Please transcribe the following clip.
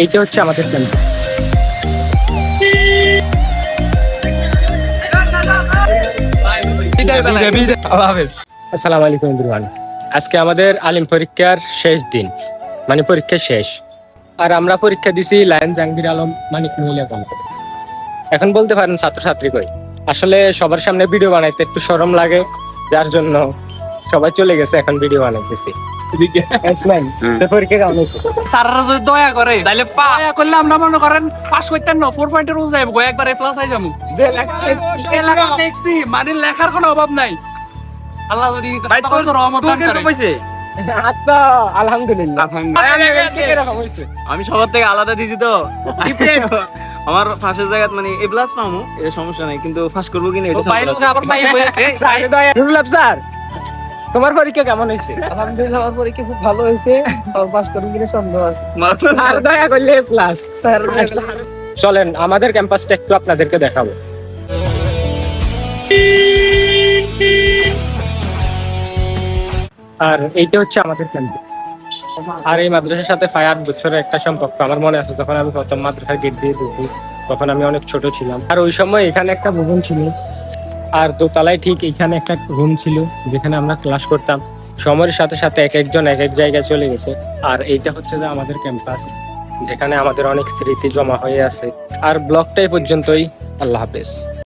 এইটা হচ্ছে আমাদের ক্যাম্পাস। আসসালামু আলাইকুম এভরিওয়ান। আজকে আমাদের আলিম পরীক্ষার শেষ দিন, মানে পরীক্ষা শেষ। আর আমরা পরীক্ষা দিছি লায়ন জাহাঙ্গীর আলম মানিক মহিলা কলেজে। এখন বলতে পারেন ছাত্রছাত্রী কই, আসলে সবার সামনে ভিডিও বানাইতে একটু শরম লাগে, যার জন্য সবাই চলে গেছে, এখন ভিডিও বানাইতেছি। পরীক্ষা কেমন হয়েছে? স্যাররা যদি দয়া করে তাহলে দয়া করলে আমরা মনে করেন পাস করতেন না, 4 পয়েন্টের রোজ যাইব, একবার প্লাস আই যাবো। দেখছি মানে লেখার কোনো অভাব নাই। আল্লাহ যদি রহমত দান করে। আচ্ছা, আলহামদুলিল্লাহ। কিরকম হয়েছে? আমি সবার থেকে আলাদা দিছি তো আমার ফাঁসের জায়গা মানে এ প্লাস পাবো, এটা সমস্যা নাই, কিন্তু ফাঁস করবো কিনা এটা নুরুল আব স্যার, তোমার পরীক্ষা কেমন হয়েছে? আলহামদুলিল্লাহ, আমার পরীক্ষা খুব ভালো হয়েছে। পাস করবো কিনা সন্দেহ আছে। আর দয়া করলে প্লাস। স্যার চলেন আমাদের ক্যাম্পাসটা একটু আপনাদেরকে দেখাবো। আর এইটা হচ্ছে আমাদের ক্যাম্পাস। আর এই মাদ্রাসার সাথে 5 বছরের একটা সম্পর্ক। আমার মনে আছে যখন আমি প্রথম মাদ্রাসার গেট দিয়ে ঢুকি, তখন আমি অনেক ছোট ছিলাম। আর ওই সময় এখানে একটা ভবন ছিল, আর দোতলায় ঠিক এখানে একটা রুম ছিল যেখানে আমরা ক্লাস করতাম। সময়ের সাথে সাথে এক একজন এক এক জায়গায় চলে গেছে। আর এইটা হচ্ছে যে আমাদের ক্যাম্পাস, যেখানে আমাদের অনেক স্মৃতি জমা হয়ে আছে। আর ব্লগটাই পর্যন্তই। আল্লাহ হাফেজ।